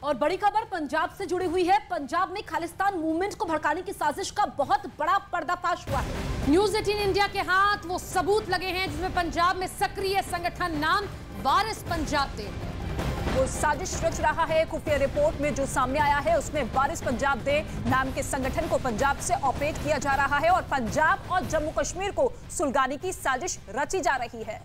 और बड़ी खबर पंजाब से जुड़ी हुई है। पंजाब में खालिस्तान मूवमेंट को भड़काने की साजिश का बहुत बड़ा पर्दाफाश हुआ है। न्यूज़ 18 इंडिया के हाथ वो सबूत लगे हैं जिसमें पंजाब में सक्रिय संगठन नाम वारिस पंजाब दे वो साजिश रच रहा है। खुफिया रिपोर्ट में जो सामने आया है उसमें वारिस पंजाब दे नाम के संगठन को पंजाब से ऑपरेट किया जा रहा है और पंजाब और जम्मू कश्मीर को सुलगाने की साजिश रची जा रही है।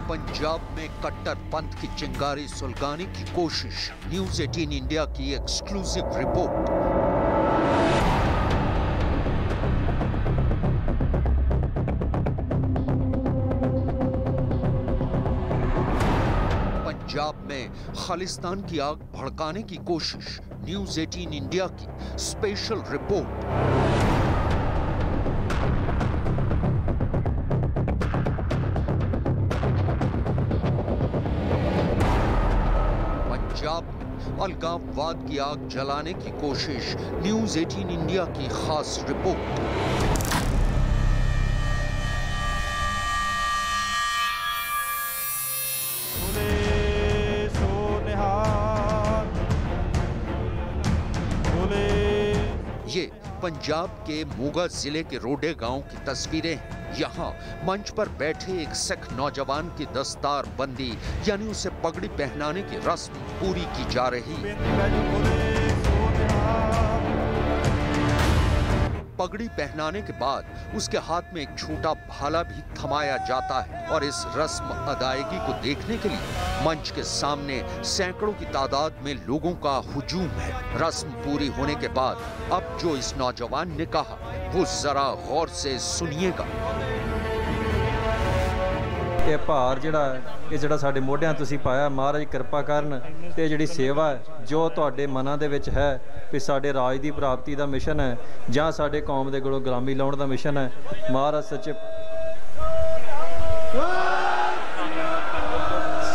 पंजाब में कट्टरपंथ की चिंगारी सुलगाने की कोशिश। न्यूज़ 18 इंडिया की एक्सक्लूसिव रिपोर्ट। पंजाब में खालिस्तान की आग भड़काने की कोशिश। न्यूज़ 18 इंडिया की स्पेशल रिपोर्ट। पंजाब में अलगाववाद की आग जलाने की कोशिश। न्यूज़ 18 इंडिया की खास रिपोर्ट। ये पंजाब के मोगा जिले के रोडे गांव की तस्वीरें हैं। यहाँ मंच पर बैठे एक सिख नौजवान की दस्तार बंदी यानी उसे पगड़ी पहनाने की रस्म पूरी की जा रही है। पगड़ी पहनाने के बाद उसके हाथ में एक छोटा भाला भी थमाया जाता है और इस रस्म अदायगी को देखने के लिए मंच के सामने सैकड़ों की तादाद में लोगों का हुजूम है। रस्म पूरी होने के बाद अब जो इस नौजवान ने कहा वो जरा गौर से सुनिएगा। ਇਹ ਭਾਰ ਜਿਹੜਾ ਸਾਡੇ ਮੋਢਿਆਂ ਤੁਸੀਂ ਪਾਇਆ, ਮਹਾਰਾਜ ਕਿਰਪਾ ਕਰਨ ਤੇ ਜਿਹੜੀ ਸੇਵਾ ਹੈ ਜੋ ਤੁਹਾਡੇ ਮਨਾਂ ਦੇ ਵਿੱਚ ਹੈ ਵੀ ਸਾਡੇ ਰਾਜ ਦੀ ਪ੍ਰਾਪਤੀ ਦਾ ਮਿਸ਼ਨ ਹੈ ਜਾਂ ਸਾਡੇ ਕੌਮ ਦੇ ਕੋਲੋਂ ਗੁਲਾਮੀ ਲਾਉਣ ਦਾ ਮਿਸ਼ਨ ਹੈ, ਮਹਾਰਾਜ ਸੱਚੇ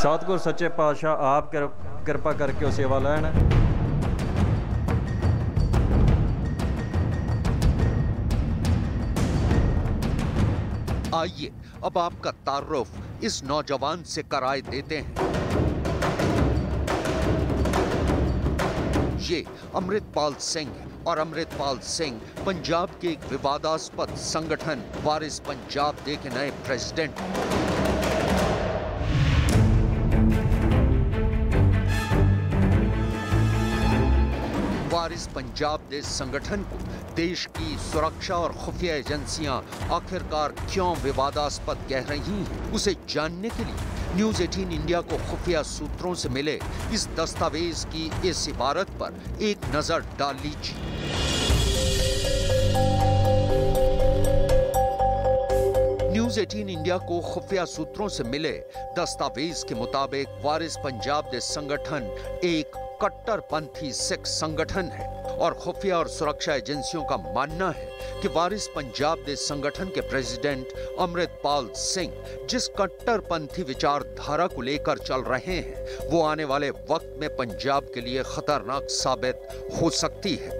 ਸਤਿਗੁਰ ਸੱਚੇ ਪਾਤਸ਼ਾਹ ਆਪ ਕਿਰਪਾ ਕਰਕੇ ਉਹ ਸੇਵਾ ਲੈਣ। आइए अब आपका तारुफ इस नौजवान से कराए देते हैं। ये अमृतपाल सिंह है और अमृतपाल सिंह पंजाब के एक विवादास्पद संगठन वारिस पंजाब दे के नए प्रेसिडेंट। वारिस पंजाब दे संगठन को देश की सुरक्षा और खुफिया एजेंसियां आखिरकार क्यों विवादास्पद कह रही हैं, उसे जानने के लिए न्यूज़ 18 इंडिया को खुफिया सूत्रों से मिले इस दस्तावेज की इस इबारत पर एक नजर डाल लीजिए। न्यूज़ 18 इंडिया को खुफिया सूत्रों से मिले दस्तावेज के मुताबिक वारिस पंजाब दे संगठन एक कट्टरपंथी सिख संगठन है और खुफिया और सुरक्षा एजेंसियों का मानना है कि वारिस पंजाब दे संगठन के प्रेसिडेंट अमृतपाल सिंह जिस कट्टरपंथी विचारधारा को लेकर चल रहे हैं वो आने वाले वक्त में पंजाब के लिए खतरनाक साबित हो सकती है।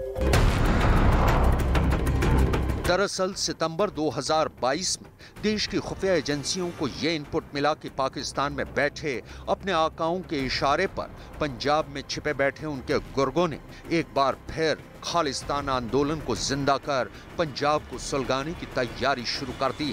दरअसल सितंबर 2022 में देश की खुफिया एजेंसियों को यह इनपुट मिला कि पाकिस्तान में बैठे अपने आकाओं के इशारे पर पंजाब में छिपे बैठे उनके गुर्गों ने एक बार फिर खालिस्तान आंदोलन को जिंदा कर पंजाब को सुलगाने की तैयारी शुरू कर दी।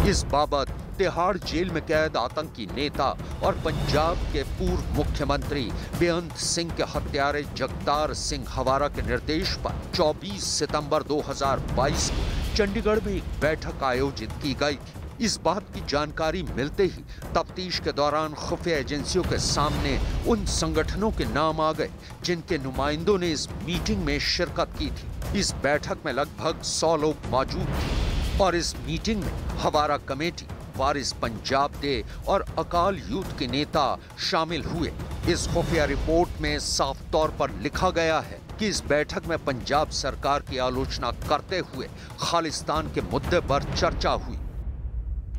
इस बाबत तिहाड़ जेल में कैद आतंकी नेता और पंजाब के पूर्व मुख्यमंत्री बेअंत सिंह के हत्यारे जगतार सिंह हवारा के निर्देश पर 24 सितंबर 2022 को चंडीगढ़ में एक बैठक आयोजित की गई थी। इस बात की जानकारी मिलते ही तफ्तीश के दौरान खुफिया एजेंसियों के सामने उन संगठनों के नाम आ गए जिनके नुमाइंदों ने इस मीटिंग में शिरकत की थी। इस बैठक में लगभग 100 लोग मौजूद थे और इस मीटिंग में हवारा कमेटी, वारिस पंजाब दे और अकाल यूथ के नेता शामिल हुए। इस खुफिया रिपोर्ट में साफ तौर पर लिखा गया है कि इस बैठक में पंजाब सरकार की आलोचना करते हुए खालिस्तान के मुद्दे पर चर्चा हुई।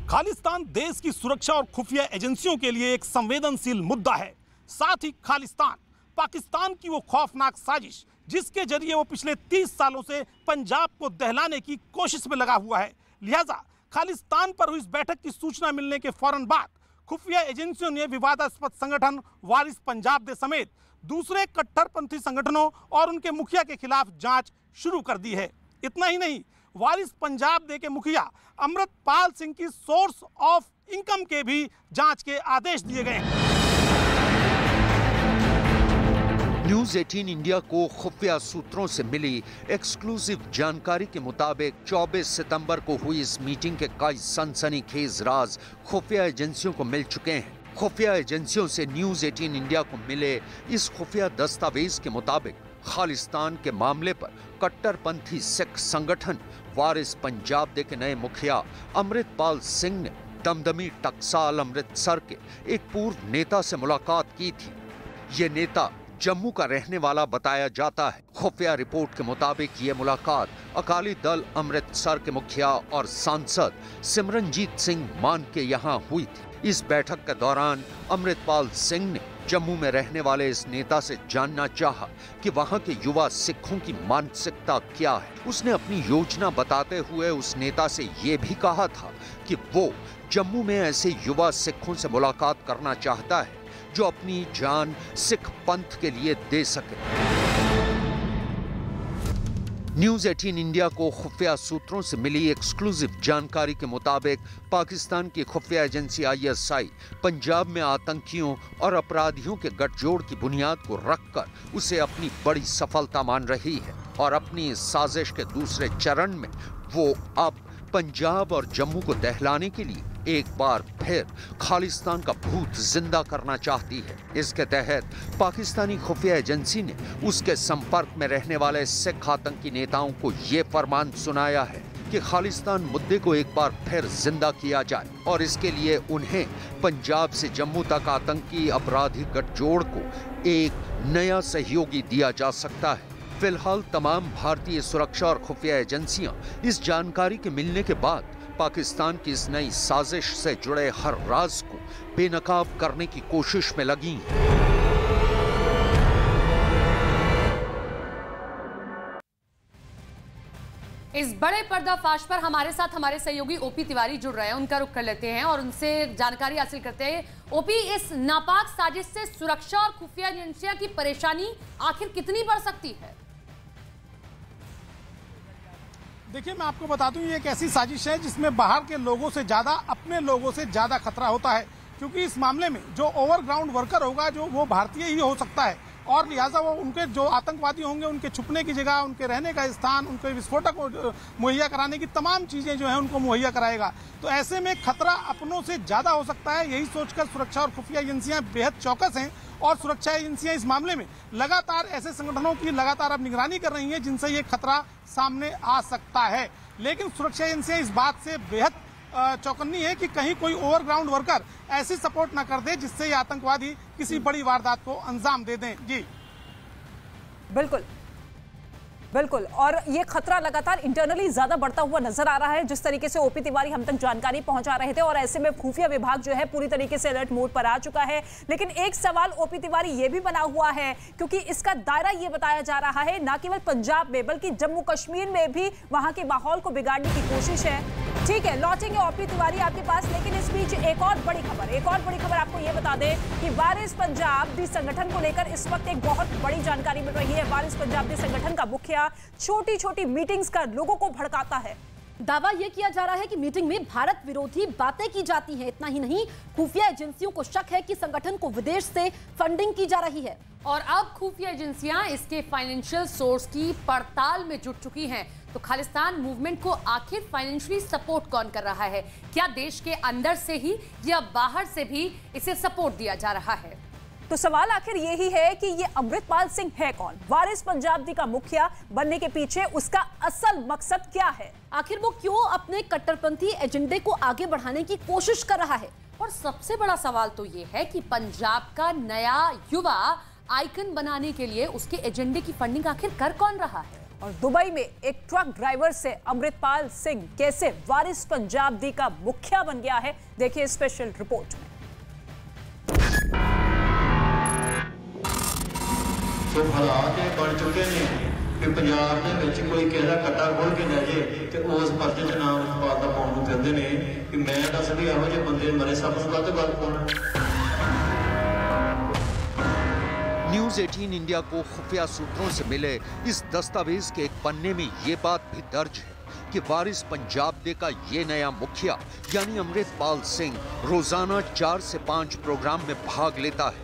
खालिस्तान देश की सुरक्षा और खुफिया एजेंसियों के लिए एक संवेदनशील मुद्दा है। साथ ही खालिस्तान पाकिस्तान की वो खौफनाक साजिश जिसके जरिए वो पिछले 30 सालों से पंजाब को दहलाने की कोशिश में लगा हुआ है। लिहाजा खालिस्तान पर हुई इस बैठक की सूचना मिलने के फौरन बाद खुफिया एजेंसियों ने विवादास्पद संगठन वारिस पंजाब दे समेत दूसरे कट्टरपंथी संगठनों और उनके मुखिया के खिलाफ जांच शुरू कर दी है। इतना ही नहीं, वारिस पंजाब दे के मुखिया अमृतपाल सिंह की सोर्स ऑफ इनकम के भी जांच के आदेश दिए गए हैं। न्यूज 18 इंडिया को खुफिया सूत्रों से मिली एक्सक्लूसिव जानकारी के मुताबिक 24 सितंबर को हुई इस मीटिंग के कई सनसनीखेज राज खुफिया एजेंसियों को मिल चुके हैं। खुफिया एजेंसियों से न्यूज 18 इंडिया को मिले इस खुफिया दस्तावेज के मुताबिक खालिस्तान के मामले पर कट्टरपंथी सिख संगठन वारिस पंजाब दे के नए मुखिया अमृतपाल सिंह ने दमदमी टकसाल अमृतसर के एक पूर्व नेता से मुलाकात की थी। ये नेता जम्मू का रहने वाला बताया जाता है। खुफिया रिपोर्ट के मुताबिक ये मुलाकात अकाली दल अमृतसर के मुखिया और सांसद सिमरनजीत सिंह मान के यहाँ हुई थी। इस बैठक के दौरान अमृतपाल सिंह ने जम्मू में रहने वाले इस नेता से जानना चाहा कि वहां के युवा सिखों की मानसिकता क्या है। उसने अपनी योजना बताते हुए उस नेता से ये भी कहा था कि वो जम्मू में ऐसे युवा सिखों से मुलाकात करना चाहता है जो अपनी जान सिख पंथ के लिए दे सके। न्यूज 18 इंडिया को खुफिया सूत्रों से मिली एक्सक्लूसिव जानकारी के मुताबिक पाकिस्तान की खुफिया एजेंसी ISI पंजाब में आतंकियों और अपराधियों के गठजोड़ की बुनियाद को रखकर उसे अपनी बड़ी सफलता मान रही है और अपनी इस साजिश के दूसरे चरण में वो अब पंजाब और जम्मू को दहलाने के लिए एक बार फिर खालिस्तान का भूत जिंदा करना चाहती है। इसके तहत पाकिस्तानी खुफिया एजेंसी ने उसके संपर्क में रहने वाले सिख आतंकी नेताओं को ये फरमान सुनाया है कि खालिस्तान मुद्दे को एक बार फिर जिंदा किया जाए और इसके लिए उन्हें पंजाब से जम्मू तक आतंकी अपराधी गठजोड़ को एक नया सहयोगी दिया जा सकता है। फिलहाल तमाम भारतीय सुरक्षा और खुफिया एजेंसियां इस जानकारी के मिलने के बाद पाकिस्तान की इस नई साजिश से जुड़े हर राज को बेनकाब करने की कोशिश में लगी हैं। इस बड़े पर्दाफाश पर हमारे साथ हमारे सहयोगी ओपी तिवारी जुड़ रहे हैं, उनका रुख कर लेते हैं और उनसे जानकारी हासिल करते हैं। ओपी, इस नापाक साजिश से सुरक्षा और खुफिया एजेंसियां की परेशानी आखिर कितनी बढ़ सकती है? देखिए, मैं आपको बता दूं, ये एक ऐसी साजिश है जिसमें बाहर के लोगों से ज्यादा अपने लोगों से ज्यादा खतरा होता है, क्योंकि इस मामले में जो ओवरग्राउंड वर्कर होगा जो वो भारतीय ही हो सकता है और लिहाजा वो उनके जो आतंकवादी होंगे उनके छुपने की जगह, उनके रहने का स्थान, उनके विस्फोटक मुहैया कराने की तमाम चीजें जो है उनको मुहैया कराएगा। तो ऐसे में खतरा अपनों से ज्यादा हो सकता है। यही सोचकर सुरक्षा और खुफिया एजेंसियां बेहद चौकस हैं और सुरक्षा एजेंसियां इस मामले में लगातार ऐसे संगठनों की लगातार अब निगरानी कर रही हैं जिनसे ये खतरा सामने आ सकता है। लेकिन सुरक्षा एजेंसियां इस बात से बेहद चौकन्नी है कि कहीं कोई ओवरग्राउंड वर्कर ऐसी सपोर्ट न कर दे जिससे ये आतंकवादी किसी बड़ी वारदात को अंजाम दे दें। जी बिल्कुल बिल्कुल, और ये खतरा लगातार इंटरनली ज्यादा बढ़ता हुआ नजर आ रहा है, जिस तरीके से ओपी तिवारी हम तक जानकारी पहुंचा रहे थे। और ऐसे में खुफिया विभाग जो है पूरी तरीके से अलर्ट मोड पर आ चुका है। लेकिन एक सवाल ओपी तिवारी ये भी बना हुआ है, क्योंकि इसका दायरा ये बताया जा रहा है न केवल पंजाब में बल्कि जम्मू कश्मीर में भी वहां के माहौल को बिगाड़ने की कोशिश है। ठीक है, लौटेंगे ओपी तिवारी आपके पास, लेकिन इस बीच एक और बड़ी खबर आपको ये बता दें कि वारिस पंजाब दी संगठन को लेकर इस वक्त एक बहुत बड़ी जानकारी मिल रही है। वारिस पंजाब दी संगठन का मुखिया छोटी छोटी मीटिंग्स कर लोगों को भड़काता है। दावा यह किया जा रहा है कि मीटिंग में भारत विरोधी बातें की जाती हैं। इतना ही नहीं, खुफिया एजेंसियों को शक है कि संगठन को विदेश से फंडिंग की जा रही है और अब खुफिया एजेंसियां इसके फाइनेंशियल सोर्स की पड़ताल में जुट चुकी हैं। तो खालिस्तान मूवमेंट को आखिर फाइनेंशियली सपोर्ट कौन कर रहा है? क्या देश के अंदर से ही या बाहर से भी इसे सपोर्ट दिया जा रहा है? तो सवाल आखिर यही है कि ये अमृतपाल सिंह है कौन? वारिस पंजाब दी का मुखिया बनने के पीछे उसका असल मकसद क्या है? आखिर वो क्यों अपने कट्टरपंथी एजेंडे को आगे बढ़ाने की कोशिश कर रहा है? और सबसे बड़ा सवाल तो ये है कि पंजाब का नया युवा आइकन बनाने के लिए उसके एजेंडे की फंडिंग आखिर कर कौन रहा है? और दुबई में एक ट्रक ड्राइवर से अमृतपाल सिंह कैसे वारिस पंजाब दी का मुखिया बन गया है, देखिए स्पेशल रिपोर्ट में। तो हालात बन चुके हैं कि पंजाब ਦੇ ਵਿੱਚ ਕੋਈ ਕਿਹੜਾ ਕੱਟਾ ਖੋਲ ਕੇ ਲੈ ਜੇ ਤੇ ਉਸ ਪਰਚੇ 'ਚ ਨਾਮ ਅਮਰਿਤਪਾਲ ਦਾ ਪਾਉਣ ਨੂੰ ਕਹਿੰਦੇ ਨੇ ਕਿ ਮੈਂ ਦੱਸ ਵੀ ਇਹੋ ਜਿਹੇ ਬੰਦੇ ਮਰੇ ਸਭ ਨੂੰ ਗਲਤ ਗੱਲ ਪਾਉਣਾ। न्यूज 18 इंडिया को खुफिया सूत्रों से मिले इस दस्तावेज के एक पन्ने में ये बात भी दर्ज है कि वारिस पंजाब दे का ये नया मुखिया यानी अमृतपाल सिंह रोजाना 4 से 5 प्रोग्राम में भाग लेता है,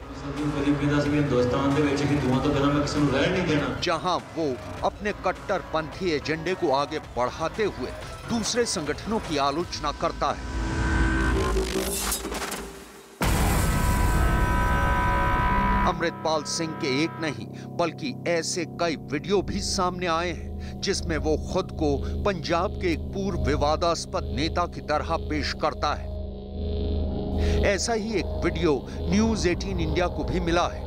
जहां वो अपने कट्टरपंथी एजेंडे को आगे बढ़ाते हुए दूसरे संगठनों की आलोचना करता है। अमृतपाल सिंह के एक नहीं बल्कि ऐसे कई वीडियो भी सामने आए हैं जिसमें वो खुद को पंजाब के एक पूर्व विवादास्पद नेता की तरह पेश करता है। ऐसा ही एक वीडियो न्यूज 18 इंडिया को भी मिला है।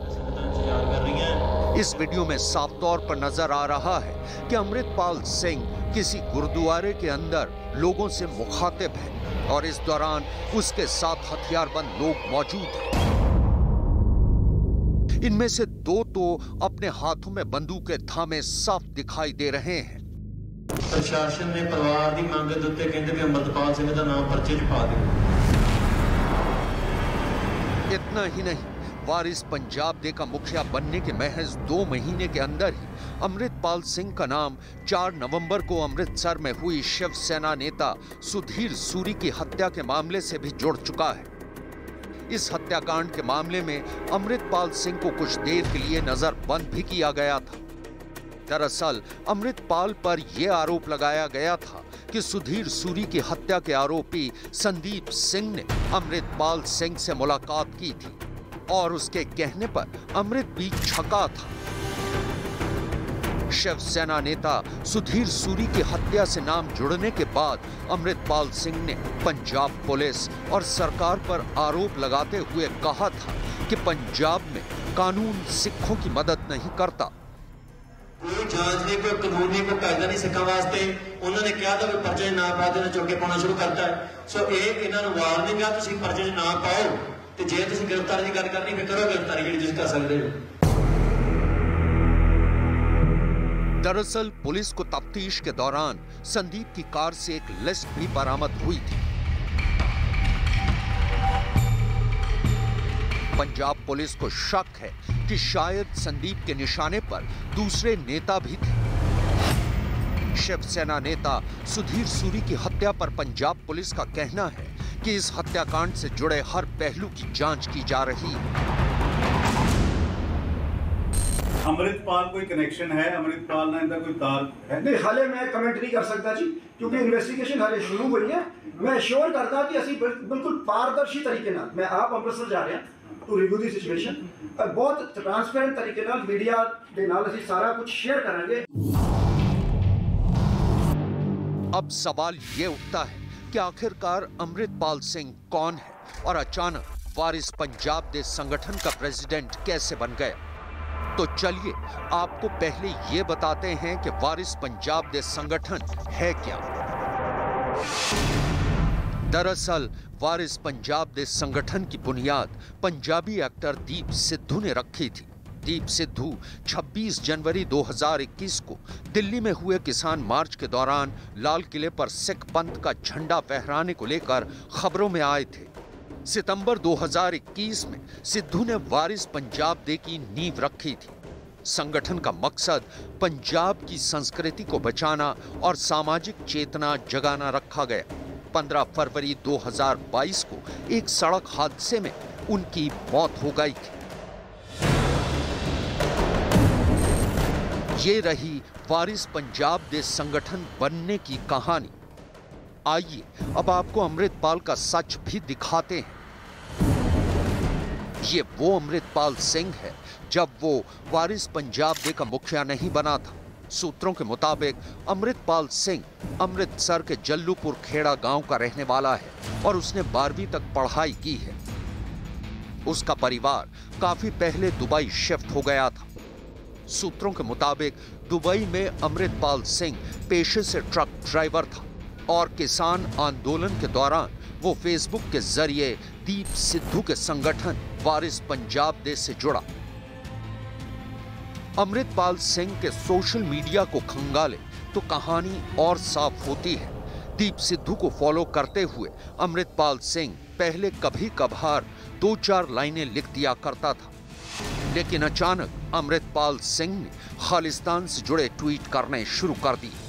इस वीडियो में साफ तौर पर नजर आ रहा है कि अमृतपाल सिंह किसी गुरुद्वारे के अंदर लोगों से मुखातिब है और इस दौरान उसके साथ हथियारबंद लोग मौजूद हैं। इनमें से 2 तो अपने हाथों में बंदूकें थामे साफ दिखाई दे रहे हैं। प्रशासन ने परिवार की मांग के उत्ते कहते कि अमृतपाल सिंह का नाम पर्चे च पा दियो। इतना ही नहीं, वारिस पंजाब दे का मुखिया बनने के महज 2 महीने के अंदर ही अमृतपाल सिंह का नाम 4 नवंबर को अमृतसर में हुई शिवसेना नेता सुधीर सूरी की हत्या के मामले से भी जुड़ चुका है। इस हत्याकांड के मामले में अमृतपाल सिंह को कुछ देर के लिए नजरबंद भी किया गया था। दरअसल अमृतपाल पर यह आरोप लगाया गया था कि सुधीर सूरी की हत्या के आरोपी संदीप सिंह ने अमृतपाल सिंह से मुलाकात की थी और उसके कहने पर अमृत भी छका था। शिवसेना नेता सुधीर सूरी की हत्या से नाम जुड़ने के बाद अमृतपाल सिंह ने पंजाब पुलिस और सरकार पर आरोप लगाते हुए कहा था कि पंजाब में कानून सिखों की मदद नहीं करता। कोई जांच नहीं, कोई कानून नहीं, कोई कायदा नहीं सिखा वास्ते। उन्होंने कहा था कि पर्चे ना पा देना चौके पाना शुरू करता है। सो एक इन्होंने वार्निंग है, तुम पर्चे ना पाओ तो जे तुम गिरफ्तारी की गल करनी फिर करो गिरफ्तारी जिस कर सकते हो। दरअसल पुलिस को तफ्तीश के दौरान संदीप की कार से एक लिस्ट भी बरामद हुई थी। पंजाब पुलिस को शक है कि शायद संदीप के निशाने पर दूसरे नेता भी थे। शिवसेना नेता सुधीर सूरी की हत्या पर पंजाब पुलिस का कहना है कि इस हत्याकांड से जुड़े हर पहलू की जांच की जा रही है। अमृतपाल कोई कनेक्शन है? अमृतपाल ने इनका कोई तार है? नहीं, हाले मैं कमेंट नहीं कर सकता जी, क्योंकि इन्वेस्टिगेशन हाले शुरू हुई है। मैं श्योर करता कि असी बिल्कुल पारदर्शी तरीके नाल, मैं आप अमृतसर जा रहे हैं टू रिव्यू दी सिचुएशन, बहुत ट्रांसपेरेंट तरीके नाल मीडिया दे नाल असी सारा कुछ शेयर करेंगे। अब सवाल ये उठता है कि आखिरकार अमृतपाल सिंह कौन है और अचानक वारिस पंजाब दे संगठन का प्रेसिडेंट कैसे बन गया? तो चलिए आपको पहले ये बताते हैं कि वारिस पंजाब दे संगठन है क्या। दरअसल वारिस पंजाब दे संगठन की बुनियाद पंजाबी एक्टर दीप सिद्धू ने रखी थी। दीप सिद्धू 26 जनवरी 2021 को दिल्ली में हुए किसान मार्च के दौरान लाल किले पर सिख पंथ का झंडा फहराने को लेकर खबरों में आए थे। सितंबर 2021 में सिद्धू ने वारिस पंजाब दे की नींव रखी थी। संगठन का मकसद पंजाब की संस्कृति को बचाना और सामाजिक चेतना जगाना रखा गया। 15 फरवरी 2022 को एक सड़क हादसे में उनकी मौत हो गई थी। ये रही वारिस पंजाब दे संगठन बनने की कहानी। आइए अब आपको अमृतपाल का सच भी दिखाते हैं। ये वो अमृतपाल सिंह है जब वो वारिस पंजाब दे का मुखिया नहीं बना था। सूत्रों के मुताबिक अमृतपाल सिंह अमृतसर के जल्लूपुर खेड़ा गांव का रहने वाला है और उसने 12वीं तक पढ़ाई की है। उसका परिवार काफी पहले दुबई शिफ्ट हो गया था। सूत्रों के मुताबिक दुबई में अमृतपाल सिंह पेशे से ट्रक ड्राइवर था और किसान आंदोलन के दौरान वो फेसबुक के जरिए दीप सिद्धू के संगठन वारिस पंजाब दे से जुड़ा। अमृतपाल सिंह के सोशल मीडिया को खंगाले तो कहानी और साफ होती है। दीप सिद्धू को फॉलो करते हुए अमृतपाल सिंह पहले कभी कभार 2-4 लाइनें लिख दिया करता था, लेकिन अचानक अमृतपाल सिंह ने खालिस्तान से जुड़े ट्वीट करने शुरू कर दिए।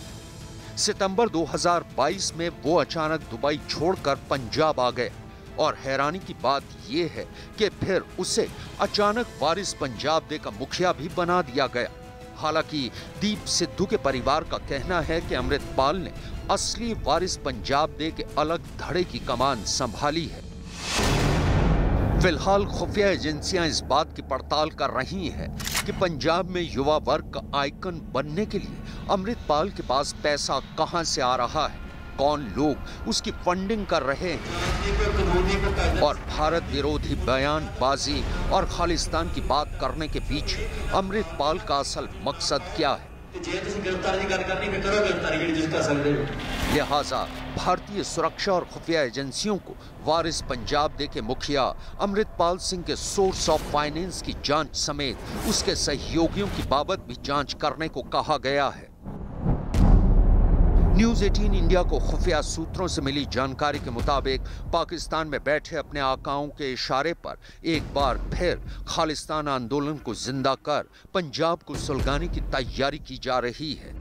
सितंबर 2022 में वो अचानक दुबई छोड़कर पंजाब आ गए और हैरानी की बात यह है कि फिर उसे अचानक वारिस पंजाब दे का मुखिया भी बना दिया गया। हालांकि दीप सिद्धू के परिवार का कहना है कि अमृतपाल ने असली वारिस पंजाब दे के अलग धड़े की कमान संभाली है। फिलहाल खुफिया एजेंसियां इस बात की पड़ताल कर रही हैं कि पंजाब में युवा वर्ग का आइकन बनने के लिए अमृतपाल के पास पैसा कहां से आ रहा है, कौन लोग उसकी फंडिंग कर रहे हैं और भारत विरोधी बयानबाजी और खालिस्तान की बात करने के पीछे अमृतपाल का असल मकसद क्या है। लिहाजा भारतीय सुरक्षा और खुफिया एजेंसियों को वारिस पंजाब दे के मुखिया अमृतपाल सिंह के सोर्स ऑफ फाइनेंस की जांच समेत उसके सहयोगियों की बाबत भी जांच करने को कहा गया है। न्यूज़ 18 इंडिया को खुफिया सूत्रों से मिली जानकारी के मुताबिक पाकिस्तान में बैठे अपने आकाओं के इशारे पर एक बार फिर खालिस्तान आंदोलन को जिंदा कर पंजाब को सुलगाने की तैयारी की जा रही है।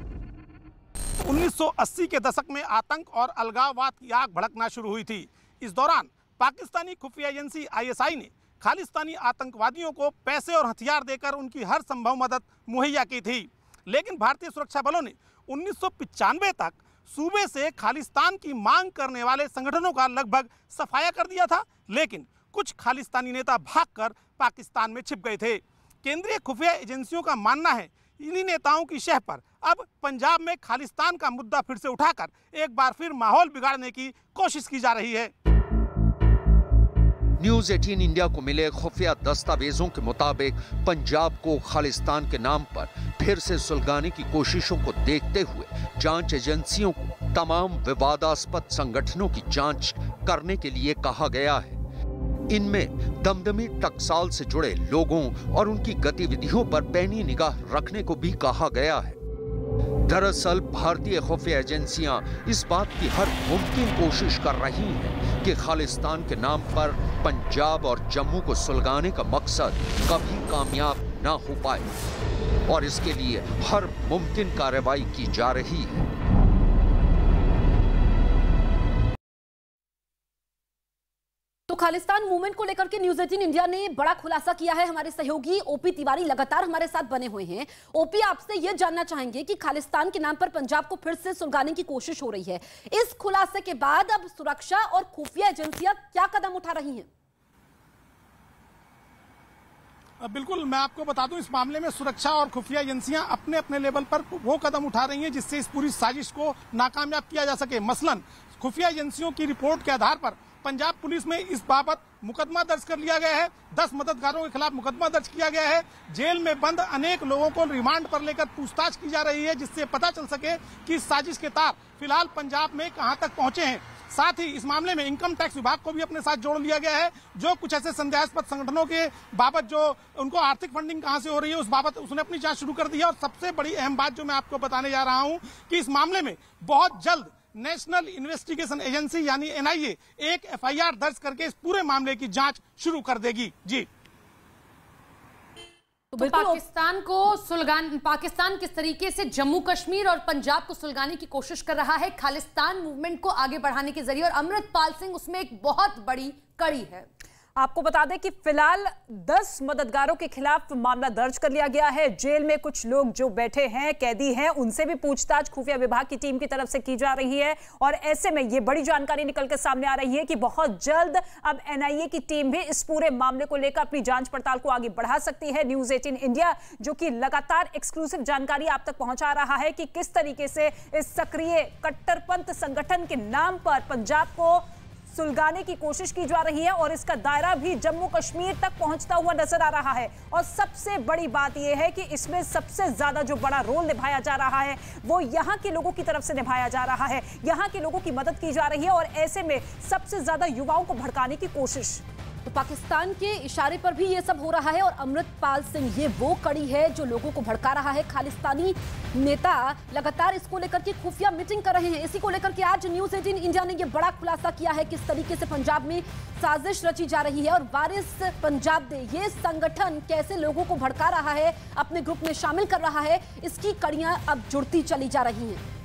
1980 के दशक में आतंक और अलगाववाद की आग भड़कना शुरू हुई थी। इस दौरान पाकिस्तानी खुफिया एजेंसी ISI ने खालिस्तानी आतंकवादियों को पैसे और हथियार देकर उनकी हर संभव मदद मुहैया की थी, लेकिन भारतीय सुरक्षा बलों ने 1995 तक सूबे से खालिस्तान की मांग करने वाले संगठनों का लगभग सफाया कर दिया था, लेकिन कुछ खालिस्तानी नेता भागकर पाकिस्तान में छिप गए थे। केंद्रीय खुफिया एजेंसियों का मानना है इन्हीं नेताओं की शह पर अब पंजाब में खालिस्तान का मुद्दा फिर से उठाकर एक बार फिर माहौल बिगाड़ने की कोशिश की जा रही है। न्यूज़ 18 इंडिया को मिले खुफिया दस्तावेजों के मुताबिक पंजाब को खालिस्तान के नाम पर फिर से सुलगाने की कोशिशों को देखते हुए जांच एजेंसियों को तमाम विवादास्पद संगठनों की जांच करने के लिए कहा गया है। इनमें दमदमी टकसाल से जुड़े लोगों और उनकी गतिविधियों पर पैनी निगाह रखने को भी कहा गया है। दरअसल भारतीय खुफिया एजेंसियां इस बात की हर मुमकिन कोशिश कर रही हैं कि खालिस्तान के नाम पर पंजाब और जम्मू को सुलगाने का मकसद कभी कामयाब न हो पाए और इसके लिए हर मुमकिन कार्रवाई की जा रही है। तो खालिस्तान मूवमेंट को लेकर के न्यूज़ 18 इंडिया ने बड़ा खुलासा किया है। हमारे सहयोगी ओपी तिवारी लगातार हमारे साथ बने हुए हैं। ओपी, आपसे यह जानना चाहेंगे कि खालिस्तान के नाम पर पंजाब को फिर से सुलगाने की कोशिश हो रही है। इस खुलासे के बाद अब सुरक्षा और खुफिया एजेंसियां क्या कदम उठा रही हैं? बिल्कुल, मैं आपको बता दूं, इस मामले में सुरक्षा और खुफिया एजेंसियां अपने अपने लेवल पर वो कदम उठा रही हैं जिससे इस पूरी साजिश को नाकामयाब किया जा सके। मसलन खुफिया एजेंसियों की रिपोर्ट के आधार पर पंजाब पुलिस में इस बाबत मुकदमा दर्ज कर लिया गया है। 10 मददगारों के खिलाफ मुकदमा दर्ज किया गया है। जेल में बंद अनेक लोगों को रिमांड पर लेकर पूछताछ की जा रही है, जिससे पता चल सके कि इस साजिश के तार फिलहाल पंजाब में कहां तक पहुंचे हैं। साथ ही इस मामले में इनकम टैक्स विभाग को भी अपने साथ जोड़ लिया गया है, जो कुछ ऐसे संदेहास्पद संगठनों के बाबत जो उनको आर्थिक फंडिंग कहां से हो रही है उस बाबत उसने अपनी जांच शुरू कर दी है। और सबसे बड़ी अहम बात जो मैं आपको बताने जा रहा हूं कि इस मामले में बहुत जल्द नेशनल इन्वेस्टिगेशन एजेंसी यानी NIA एक FIR दर्ज करके इस पूरे मामले की जांच शुरू कर देगी। जी, तो पाकिस्तान किस तरीके से जम्मू कश्मीर और पंजाब को सुलगाने की कोशिश कर रहा है खालिस्तान मूवमेंट को आगे बढ़ाने के जरिए, और अमृतपाल सिंह उसमें एक बहुत बड़ी कड़ी है। आपको बता दें कि फिलहाल 10 मददगारों के खिलाफ मामला दर्ज कर लिया गया है। जेल में कुछ लोग जो बैठे हैं, कैदी हैं, उनसे भी पूछताछ खुफिया विभाग की टीम की तरफ से की जा रही है। और ऐसे में ये बड़ी जानकारी निकल के सामने आ रही है कि बहुत जल्द अब NIA की टीम भी इस पूरे मामले को लेकर अपनी जांच पड़ताल को आगे बढ़ा सकती है। न्यूज़ 18 इंडिया जो कि लगातार एक्सक्लूसिव जानकारी आप तक पहुंचा रहा है कि किस तरीके से इस सक्रिय कट्टरपंथ संगठन के नाम पर पंजाब को सुलगाने की कोशिश की जा रही है और इसका दायरा भी जम्मू कश्मीर तक पहुंचता हुआ नजर आ रहा है। और सबसे बड़ी बात यह है कि इसमें सबसे ज्यादा जो बड़ा रोल निभाया जा रहा है वो यहां के लोगों की तरफ से निभाया जा रहा है। यहां के लोगों की मदद की जा रही है और ऐसे में सबसे ज्यादा युवाओं को भड़काने की कोशिश। तो पाकिस्तान के इशारे पर भी ये सब हो रहा है और अमृतपाल सिंह ये वो कड़ी है जो लोगों को भड़का रहा है। खालिस्तानी नेता लगातार इसको लेकर के खुफिया मीटिंग कर रहे हैं। इसी को लेकर के आज न्यूज़ 18 इंडिया ने ये बड़ा खुलासा किया है किस तरीके से पंजाब में साजिश रची जा रही है और वारिस पंजाब दे ये संगठन कैसे लोगों को भड़का रहा है, अपने ग्रुप में शामिल कर रहा है, इसकी कड़ियां अब जुड़ती चली जा रही हैं।